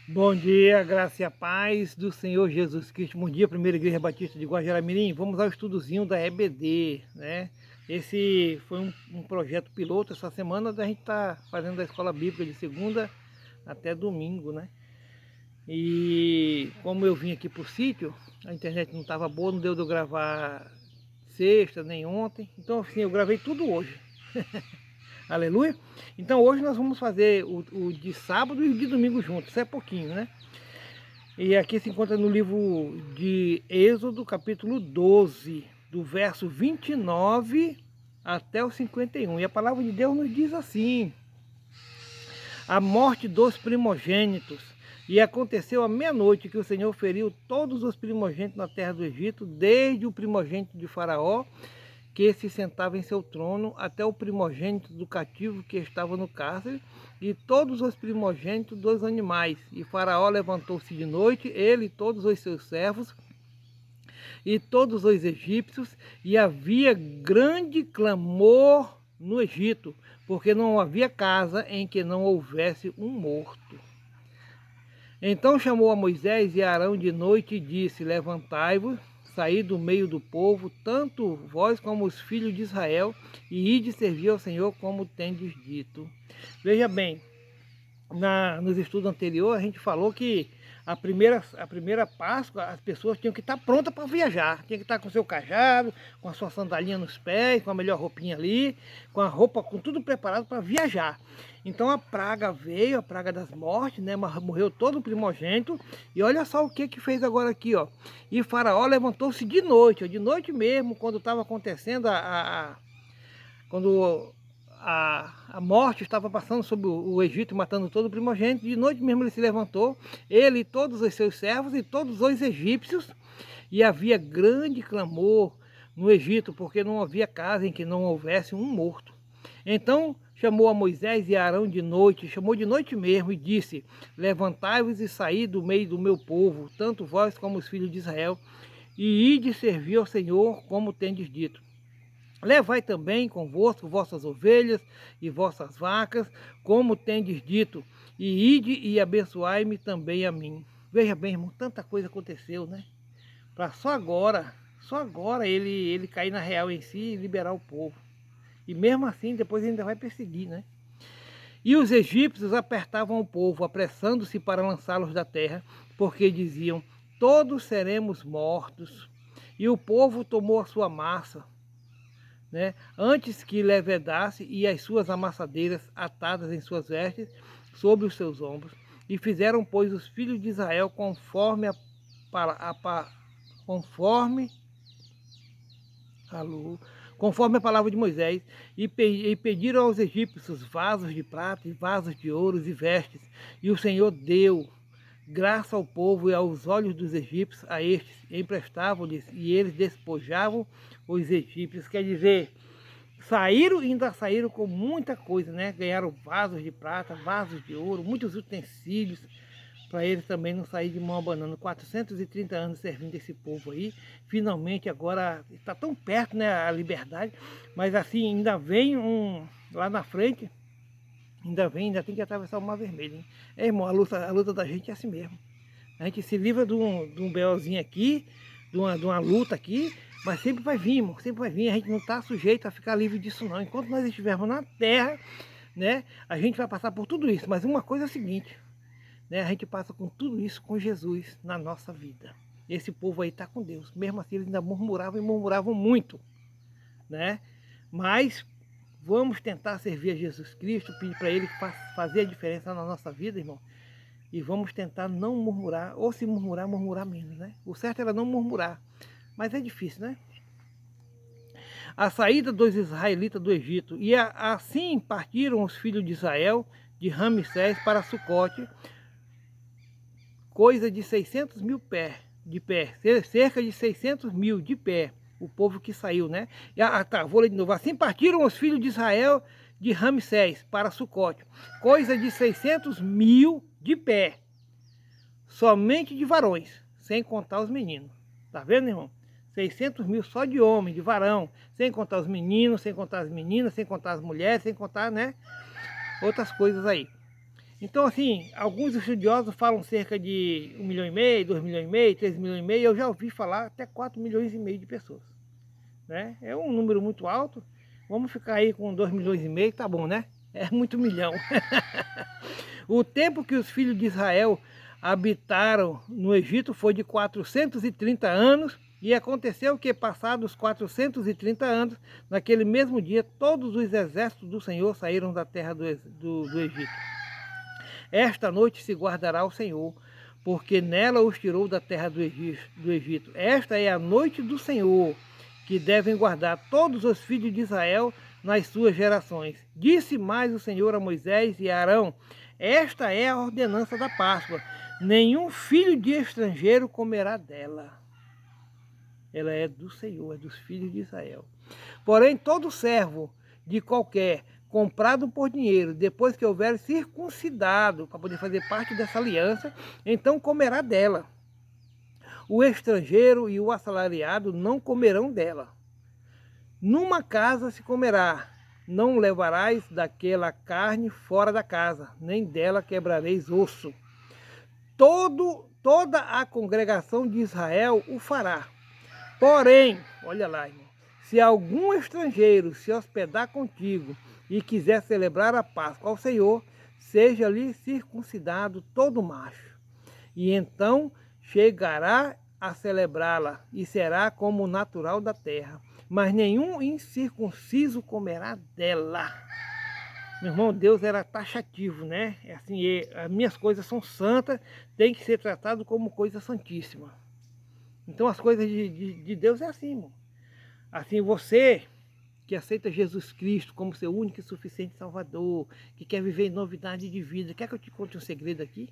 Bom dia, graça e a paz do Senhor Jesus Cristo. Bom dia, Primeira Igreja Batista de Guajará-Mirim. Vamos ao estudozinho da EBD, né? Esse foi um projeto piloto essa semana, a gente está fazendo a escola bíblica de segunda até domingo, né? E como eu vim aqui por sítio, a internet não estava boa, não deu de eu gravar sexta nem ontem. Então, assim, eu gravei tudo hoje. Aleluia. Então hoje nós vamos fazer o de sábado e o de domingo juntos. Isso é pouquinho, né? E aqui se encontra no livro de Êxodo, capítulo 12, do verso 29 até o 51. E a palavra de Deus nos diz assim: a morte dos primogênitos. E aconteceu à meia-noite que o Senhor feriu todos os primogênitos na terra do Egito, desde o primogênito de Faraó, que se sentava em seu trono, até o primogênito do cativo que estava no cárcere, e todos os primogênitos dos animais. E Faraó levantou-se de noite, ele e todos os seus servos, e todos os egípcios, e havia grande clamor no Egito, porque não havia casa em que não houvesse um morto. Então chamou a Moisés e Arão de noite e disse: levantai-vos, saí do meio do povo, tanto vós como os filhos de Israel, e ide servir ao Senhor como tendes dito. Veja bem, nos estudos anteriores a gente falou que a primeira Páscoa as pessoas tinham que estar prontas para viajar, tinha que estar com seu cajado, com a sua sandalinha nos pés, com a melhor roupinha ali, com a roupa, com tudo preparado para viajar. Então a praga veio, a praga das mortes, né? Morreu todo o primogênito. E olha só o que fez agora aqui, ó. E Faraó levantou-se de noite, ó, de noite mesmo, quando estava acontecendo quando a morte estava passando sobre o Egito, matando todo o primogênito. De noite mesmo ele se levantou, ele e todos os seus servos e todos os egípcios, e havia grande clamor no Egito, porque não havia casa em que não houvesse um morto. Então chamou a Moisés e a Arão de noite, chamou de noite mesmo, e disse: levantai-vos e saí do meio do meu povo, tanto vós como os filhos de Israel, e ide servir ao Senhor, como tendes dito. Levai também convosco vossas ovelhas e vossas vacas, como tendes dito, e ide e abençoai-me também a mim. Veja bem, irmão, tanta coisa aconteceu, né? Para só agora ele cair na real em si e liberar o povo. E mesmo assim, depois ainda vai perseguir, né? E os egípcios apertavam o povo, apressando-se para lançá-los da terra, porque diziam: todos seremos mortos. E o povo tomou a sua massa, né, antes que levedasse, e as suas amassadeiras atadas em suas vestes sobre os seus ombros, e fizeram, pois, os filhos de Israel conforme alô, conforme a palavra de Moisés, e pediram aos egípcios vasos de prata e vasos de ouro e vestes, e o Senhor deu graça ao povo e aos olhos dos egípcios. A estes emprestavam-lhes, e eles despojavam os egípcios. Quer dizer, saíram e ainda saíram com muita coisa, né? Ganharam vasos de prata, vasos de ouro, muitos utensílios, para eles também não sair de mão abanando. 430 anos servindo esse povo aí. Finalmente agora está tão perto, né, a liberdade, mas assim ainda vem lá na frente, ainda tem que atravessar o Mar Vermelho, hein? É, irmão, a luta da gente é assim mesmo. A gente se livra de um BOzinho aqui, de uma luta aqui, mas sempre vai vir, irmão, sempre vai vir. A gente não está sujeito a ficar livre disso não. Enquanto nós estivermos na terra, né, a gente vai passar por tudo isso. Mas uma coisa é a seguinte, né, a gente passa com tudo isso com Jesus na nossa vida. Esse povo aí está com Deus. Mesmo assim eles ainda murmuravam e murmuravam muito, né? Mas vamos tentar servir a Jesus Cristo, pedir para Ele fazer a diferença na nossa vida, irmão. E vamos tentar não murmurar, ou se murmurar, murmurar menos, né? O certo era não murmurar, mas é difícil, né? A saída dos israelitas do Egito. E assim partiram os filhos de Israel de Ramsés para Sucote, coisa de 600 mil de pé, cerca de 600 mil de pé, o povo que saiu, né? Vou ler de novo. Assim partiram os filhos de Israel de Ramsés para Sucote, coisa de 600 mil de pé, somente de varões, sem contar os meninos. Tá vendo, irmão? 600 mil só de homem, de varão, sem contar os meninos, sem contar as meninas, sem contar as mulheres, sem contar, né, outras coisas aí. Então, assim, alguns estudiosos falam cerca de 1,5 milhão, 2,5 milhões, 3,5 milhões, eu já ouvi falar até 4,5 milhões de pessoas, né? É um número muito alto, vamos ficar aí com 2,5 milhões, tá bom, né? É muito milhão. O tempo que os filhos de Israel habitaram no Egito foi de 430 anos, e aconteceu que, passados 430 anos, naquele mesmo dia, todos os exércitos do Senhor saíram da terra do Egito. Esta noite se guardará o Senhor, porque nela os tirou da terra do Egito. Esta é a noite do Senhor, que devem guardar todos os filhos de Israel nas suas gerações. Disse mais o Senhor a Moisés e a Arão: esta é a ordenança da Páscoa. Nenhum filho de estrangeiro comerá dela. Ela é do Senhor, é dos filhos de Israel. Porém, todo servo de qualquer, comprado por dinheiro, depois que houver circuncidado, para poder fazer parte dessa aliança, então comerá dela. O estrangeiro e o assalariado não comerão dela. Numa casa se comerá, não levarás daquela carne fora da casa, nem dela quebrareis osso. Toda a congregação de Israel o fará. Porém, olha lá, irmão, se algum estrangeiro se hospedar contigo e quiser celebrar a Páscoa ao Senhor, seja-lhe circuncidado todo macho. E então chegará a celebrá-la, e será como o natural da terra. Mas nenhum incircunciso comerá dela. Meu irmão, Deus era taxativo, né? É assim, as minhas coisas são santas, tem que ser tratado como coisa santíssima. Então as coisas de Deus é assim, irmão. Assim, você que aceita Jesus Cristo como seu único e suficiente Salvador, que quer viver em novidade de vida, quer que eu te conte um segredo aqui?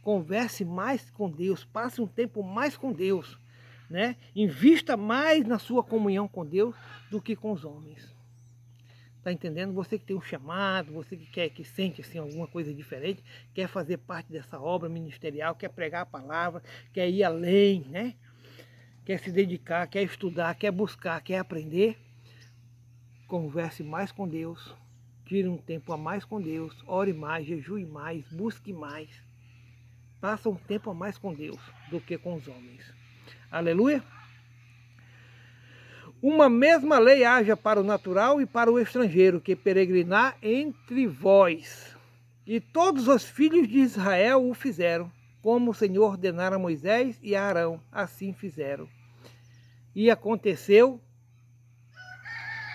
Converse mais com Deus, passe um tempo mais com Deus, né? Invista mais na sua comunhão com Deus do que com os homens. Tá entendendo? Você que tem um chamado, você que quer, que sente assim alguma coisa diferente, quer fazer parte dessa obra ministerial, quer pregar a palavra, quer ir além, né? Quer se dedicar, quer estudar, quer buscar, quer aprender, converse mais com Deus, tire um tempo a mais com Deus, ore mais, jejue mais, busque mais. Passa um tempo a mais com Deus do que com os homens. Aleluia? Uma mesma lei haja para o natural e para o estrangeiro que peregrinar entre vós. E todos os filhos de Israel o fizeram, como o Senhor ordenara a Moisés e a Arão, assim fizeram. E aconteceu,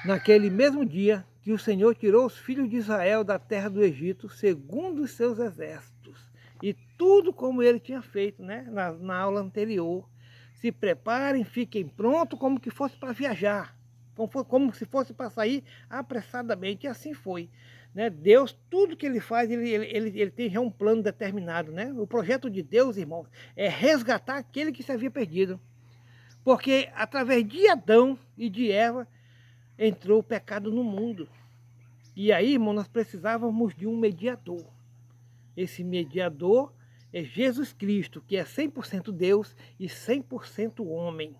naquele mesmo dia, que o Senhor tirou os filhos de Israel da terra do Egito, segundo os seus exércitos. E tudo como ele tinha feito, né? Na aula anterior. Se preparem, fiquem prontos como que fosse para viajar. Como se fosse para sair apressadamente. E assim foi. Né? Deus, tudo que ele faz, ele tem já um plano determinado. Né? O projeto de Deus, irmãos, é resgatar aquele que se havia perdido. Porque através de Adão e de Eva entrou o pecado no mundo. E aí, irmão, nós precisávamos de um mediador. Esse mediador é Jesus Cristo, que é 100% Deus e 100% homem.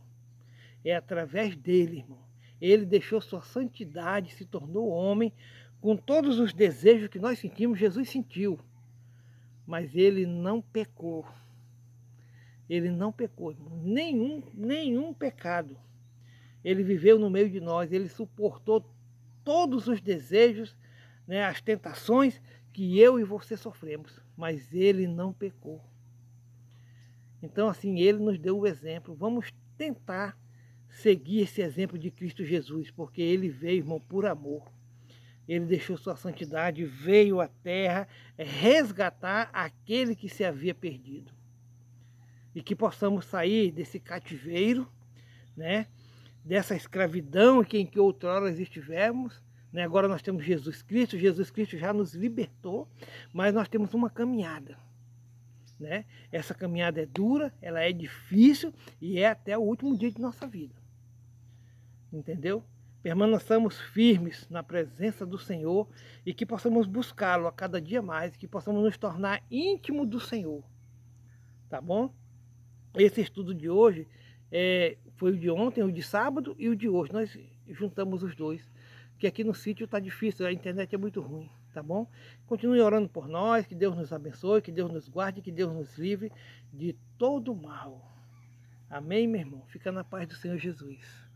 É através dele, irmão. Ele deixou sua santidade, se tornou homem, com todos os desejos que nós sentimos, Jesus sentiu. Mas ele não pecou. Ele não pecou, irmão. Nenhum pecado. Ele viveu no meio de nós, ele suportou todos os desejos, né, as tentações que eu e você sofremos, mas ele não pecou. Então, assim, ele nos deu o exemplo. Vamos tentar seguir esse exemplo de Cristo Jesus, porque ele veio, irmão, por amor. Ele deixou sua santidade, veio à terra resgatar aquele que se havia perdido. E que possamos sair desse cativeiro, né? Dessa escravidão em que outrora estivemos, né? Agora nós temos Jesus Cristo já nos libertou, mas nós temos uma caminhada, né? Essa caminhada é dura, ela é difícil e é até o último dia de nossa vida, entendeu? Permaneçamos firmes na presença do Senhor e que possamos buscá-lo a cada dia mais, que possamos nos tornar íntimos do Senhor, tá bom? Esse estudo de hoje foi o de ontem, o de sábado e o de hoje. Nós juntamos os dois, que aqui no sítio está difícil, a internet é muito ruim. tá bom? Continue orando por nós, que Deus nos abençoe, que Deus nos guarde, que Deus nos livre de todo mal. Amém, meu irmão? Fica na paz do Senhor Jesus.